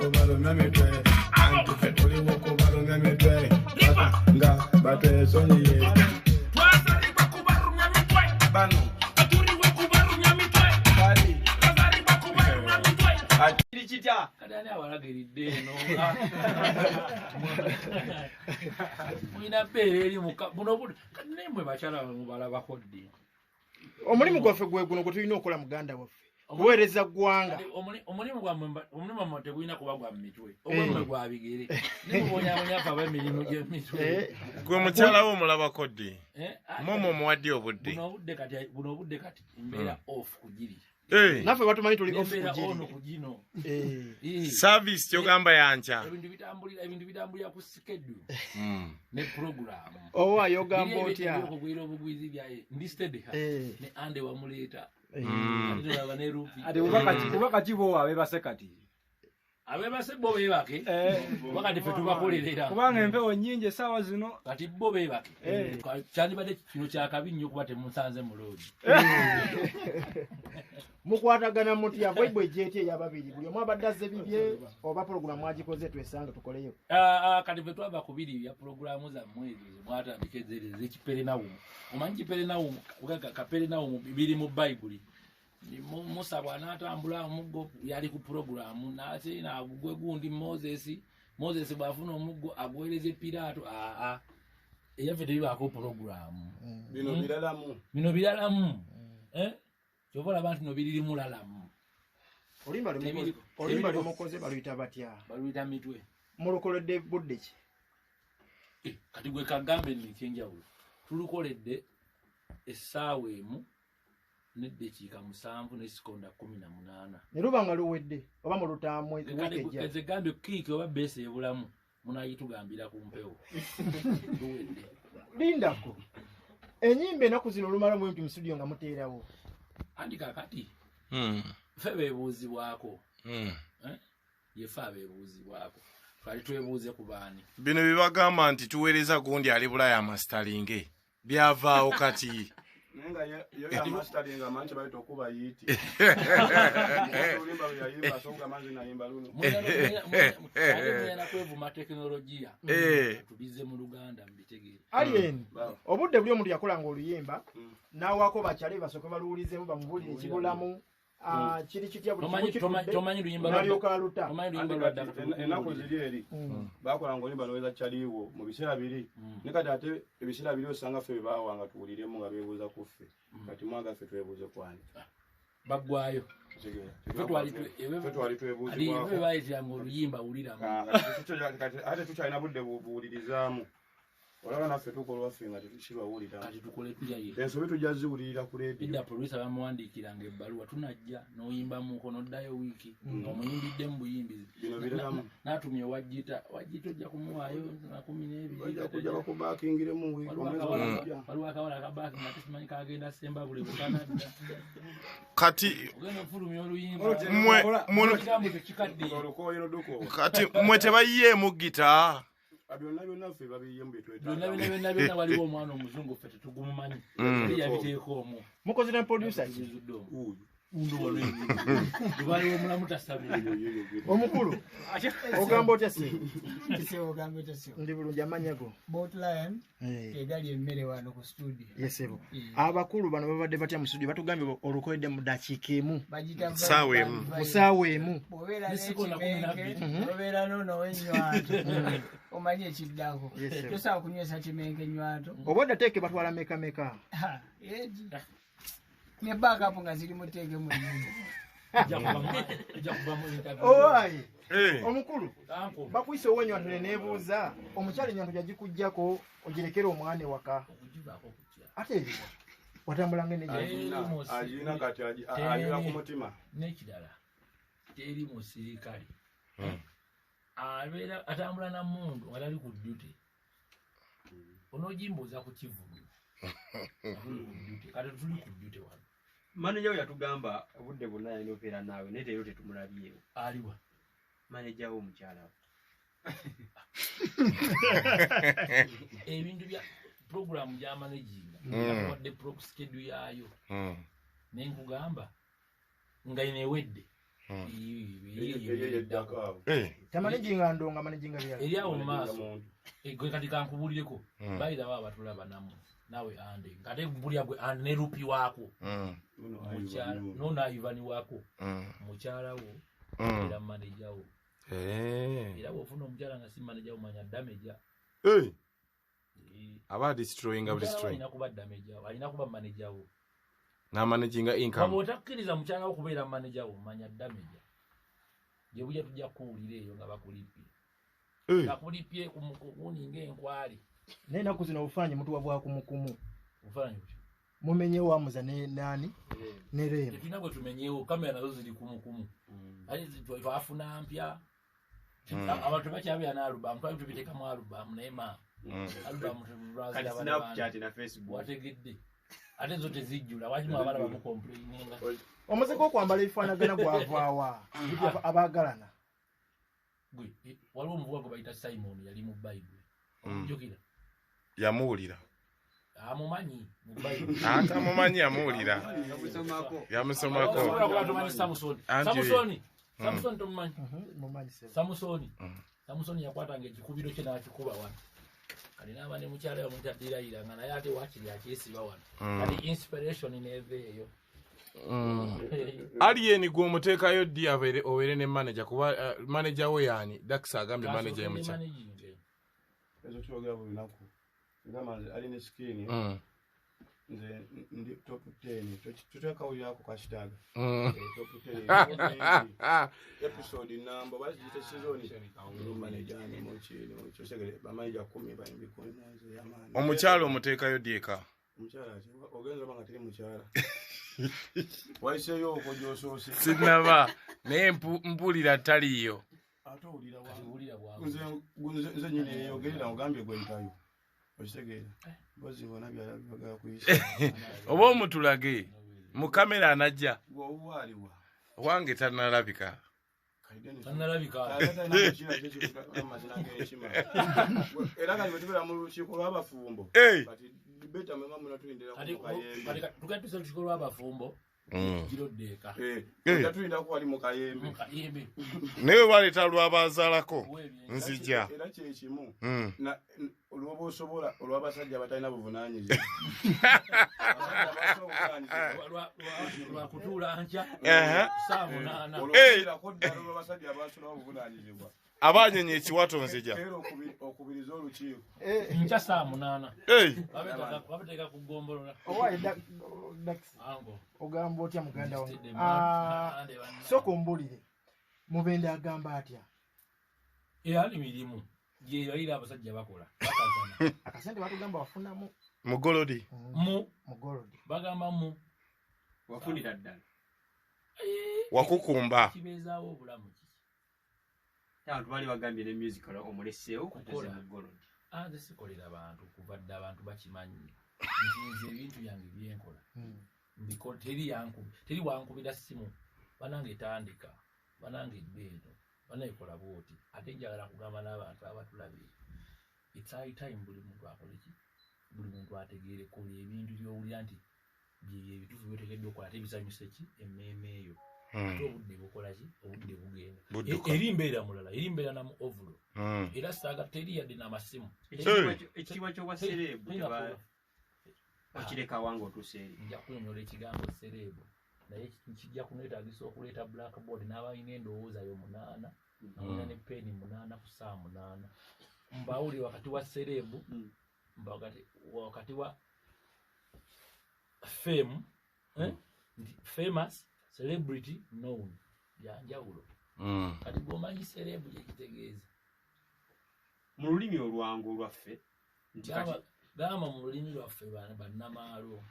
wakubalo namitwe antufe tuli wakubalo namitwe nga batwe sonyiye twasali wakubalo namitwe bano aturi wakubalo namitwe bali twasali wakubalo namitwe akiri chita kadani awalagiridde no mwina pereri muka buno buno kanemwe bachala mubala bakoddi omulimu gwaffe gwe guno tulina okola muganda waffe kuweereza ggwanga omulimu gwammwe tegulina kuba gwa mitwe ogwemwe gwa bigere nimubonyabonya ava b'emirimu gy'emitwe gwe mukyala wo omulabako ddi momo omuwadde obudde buno obudde kati mbeera off kugiri naffe batumanyi tuli off kugino service kyogamba yankya ebintu bitambulira ku schedule ne program owa yogamba otya okugwira obugwizi byaye ndi steady ne ande wamuleeta ati ubakati bo abebase kati abebase bo bebake wakati fe tubakolerera kubanga empewo nnyingi essaawa zino kati bo bebake kyandibadde kino kyakabi nnyo kuba temusanze mu loodi mukwatagana mutya bwebwe ejeti eyababiri buli omu abadde azze bibye oba porogulamu agikoze twesange tukoleyo kati fe twava ku biri ya porogulamu zammwe ezo mwatandika ez'ekiperenawumu omanyi kiperenawumu kaperenawumu biri mu bayibuli Musa bw'anaatambula omuggo yali ku programu n'ate n'agugwe gundi Moses bw'afuna omuggo agwereze Piraato eyaffe tebibaako programu bino biralamu kyova olaba nti no biriri mulalamu oluyimba lyomukoze baluyita batya baluyita mitwe mulukoledde budde ki kati gwe kagambe nekyenjawulo tulukoledde essaawa emu neddekiika 7 n'esekonda 18 ne luba nga luwedde oba mu lutamu kati gambye kiiki oba beesi ebulamu munayitugambira ku mpewo luwedde lindako enyimba enaku zino olumala mu mu studio nga muteerawo andi kakati ffe beebuuzibwako yefe abeebuuzibwako twali twebuuze ku baani bino bibagamba nti tuweereza gundi ali bulaya amasitalinge byavaawo kati nenga yo mastering amanje bayito kuba yiti ulimba yayimba songa manje nayimba luno mwana kwevuma teknolojia tubize mu Luganda mbitegere alien obudde buli omuntu yakolanga oluyimba nawako bakyale basoke baluulizemu bamubulire ekibulamu kiri kitya buli tomanyi luyimba lwaluta enako ziri eri bakola ngo olimba noweza kyaliwo mu biseera biri nekati ate ebiseera biri osanga ffe bebawanga tuwuliremu nga beebuuza ku ffe kati mwaga ffe twebuuze kwani baggwayo twali twebuuzibwako bayitiranga oluyimba wuliramu ate tukyalina budde buwulirizaamu olaba naffe tukola waffe nga tetukirwawulira kati tukole tuyayo ensobi tujja ziwulirira ku leediyo edda producer bamuwandiikiranga ebbaluwa tunajja n'oyimbamuko n'oddayo wiiki omuyimbiddemu buyimbi bino bireramu n'atumya wajjita ojja kumuwaayo na 12 kujja bakubaakingiremu wiiki waliwo akawala akabaaki nga tesimanyi kagenda semba bule bukanadda kati ogenda ofulumya oluyimba kati mwe tebayiyeemu gita byonna ffe babiyemu byonna waliwo omwana omuzungu ffe tetugumumanyi yabiteeka omwo mukozi ne producer waliwo omulamu tasabire omukulu ogamba otya ndi bulungi amanyago botline egali emmere wano ku studio yesebo abakulu bano babadde batya mu studio batugambye olukoledde mu dakiika emu musaawa emu obeera nonowenywato omanyi ekiddako tosobola kunywesa kimenke nywato oba oddateeke batwala meka ne backup nga ziri muteeke mu owaye omukulu bakuyise owenywato neneebuuza omukyala enyanto gyagikugjako ogirekera omwana ewaka ate ebyo watambulanga alina kati ayira ku mutima n'ekirala teri musirikale abeera atambula na mundu nga tali ku duty onogimbuuza ku kivumu kati tuli ku duty wano manager we yatugamba obudde bwonna yalina obeera naawe naye leero tetumulabyewo aliwa manager we omukyala ebintu bya programu gya managinga wadde schedule yaayo nenkugamba nga inewedde tamanyi jinga ndonga manyi jinga byala eriawo mu maaso gwe kati kankubulireko bayira baba batulaba namu nawe ande ngate bulya gwe ande ne rupi wako mukyala nona ivani wako mukyala wo era manager wo era bwofuna omukyala nga si manager wo manya damage aba destroying alina kuba damage wo alina kuba manager wo na managing income bw'oba otakkiriza mukyala wo kubeera manager wo manya damage gye bujja tujja kuwulira eyo nga bakulipye bakulipye kuninga enkwali naye naku zino obufaanyi mutuwa bwakumukumu obufaanyi butyo mumenyewo amuza ne nani ne Rema tetulina bwe tumenyewo kamera nazo ziri kumukumu ate twafuna mpya abantu bakyabeera n'alubamu twali tubiteekamu alubamu naye ma alubamu wategedde ate zo tezijjula wakimu abala bamukomplaininga omuziko okwambala ebifaanagana gwavaawa abaagalana waliwo omuvuga gwe bayita Simon yali mu Bayibuli omujjukira yamuwulira amumanyi mu Bayibuli atamumanyi yamuwulira yamusomako Samusoni tomumanyi Samusoni yakwatanga ekikubiro kye n'akikuba wano kati n'aba ne mukyala we muyita Dirayira nga naye ate wakiri akyesiba wano kati inspiration neeva eyo aliyeni gwe omuteekayo ddi obeere ne manager kuba manager we yani Dax agambye manager yemukyala ezo kyogera buli lunaku ngamba nze ali ne skin nze ndi top 10 tuteekawulirako kasitaga top 10 episode number baziyita season manager ne mochini kyosegere bamanager 10 bayimbi konnaze yamani omukyala omuteekayo ddieka omukyala ogenza banga teri mukyala waiseyo okojoosoose sinaba naye mpulira taliyo ate owulira nze nyini eyogerera ogambye gwe ntayo okitegeera mpozi bona byalabibagala kuyisa oba omutulage mu kamera anajja gwobuwaaliwa wange tanalabika era kati bwetubeera mu lukiiko lw'abafumbo kati dibeta mwema munatulindira tukatuse lukiiko lw'abafumbo kiro ddeeka tulinda ku wali mu kayembe naye baleeta lwabazaalako nzija era kyekimu olwoba osobola olw'abasajja batalina buvunaanyizibwa lwakutuula nkya saa 8 olwogerako ddala olw'abasajja abasola buvunaanyizibwa abanyenye ekiwato nzija okubiriza olukiiko nkya saa 8 babateeka ku ggombolola owaye Dax ogamba otya muganda wange sooka ombulire mubende agamba atya ali mirimu gyebayira abasajja bakola bakazana akasente batugamba wafunamu mugolodi mugolodi bagamba mu wafunira ddala wakukumba kibeezaawo obulamu abantu bali bagambye ne musical omuleseewo kuteze mugolodi nze sikolera bantu kuva dda abantu bakimanyi nze ebintu byange byenkola teri wankubira simu banange etandika banange eddeeno banayekola bwoti ate njagala kugamba n'abantu abatulabire it's high time buli muntu akoleki buli muntu ategeere kola ebintu byowulira nti byebitufu byotegeddwa okukola ate bisanyusa ki emmeeme eyo ate obudde bukola ki obudde bugenda eri mbeera mulala eri mbeera namu ovulo era saaga teri yadde n'amasimu ekitiibwa ky'obwa serebu okireka wange otuuse eri nja kunyonyola ekigambo serebu naye kijja kunetagisa okuleeta blackboard n'abalina endowooza yo 8 nalina ne peni 8 ku saa 8 mbawuli wakati wa serebu wakati wa fame famous celebrity known yanjawulo kati bw'omanyi serebu gyekitegeeza mu lulimi olwangu olwaffe nti kati gamba mu lulimi lwaffe bannamaalo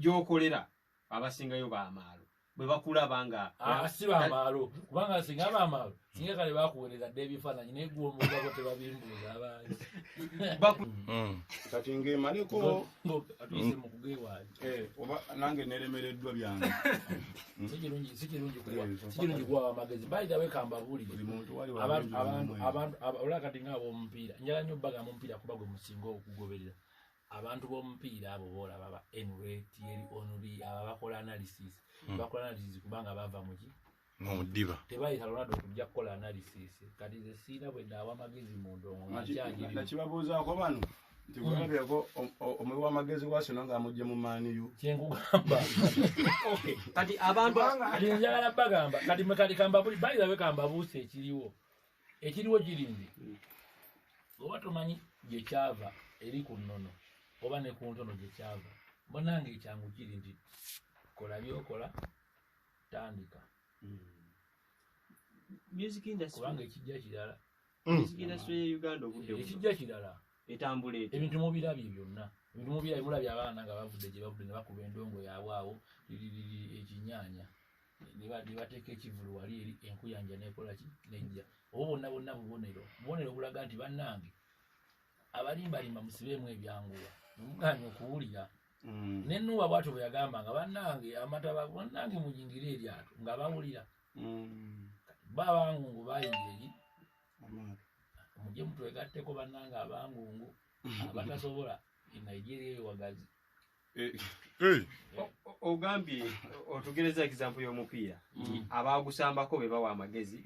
gy'okolera abasingayo baamaalo bwe bakulaba nga si baamaalo kubanga singa baamaalo singa kale bakuweereza dde ebifaananyi naye gwe omugabo tebabimbuuza abangi kati ng'emaleko atuyise mu kugeewaaji oba nange neremereddwa byange si kirungi kuwa amagezi bayitawe kambabuulire abantu olaba kati ng'ab'omupiira njala nnyo bbagamba omupiira kuba gwe musinga okugoberera abantu b'omupiira abo boolaba ba Enret yeri onubi abakola analysis bakola analysis kubanga bava mu ki Mudiba. tebayita Ronaldo kujja kukola analysis kati ze siina bwe ndaawa amagezi mu ndongo ngakyagiri nakibabuuzaako bano nti gwalabyeko omuwi w'amagezi wa Sino ng'amugye mu maaniyu kyenkugamba kati abantu kati njagala bagamba kati kamba buli bayirabe kamba buuse ekiriwo kiri nti oba tomanyi gye kyava eri ku nnono oba ne ku ntono gye kyava bonange ekyangu kiri nti kola byokola tandika music industry kubanga ekijja kirala music industry ya Uganda obudde ekijja kirala etambula etyo ebintu mubirabye byonna ebintu mubirabye mulabye abaana nga bavudde gye bavudde ne bakuba endongo yaabwe awo ekinyaanya ne bateeka ekivulu wali eri enkuyanja nekola ki nejja obo bonna bubonero bulaga nti bannange abalimbalimba musibeemu ebyanguwa muganye okuwulira nenuwa bwatyo bwe yagambanga bannange amataba bannange muyingire eryato nga bawulira babangungu bayingira eri mujje mutwegatteko bannange abangungu abatasobola Nigeria eyo wagazi ogambye otugereza example y'omupiira abagusambako be bawa amagezi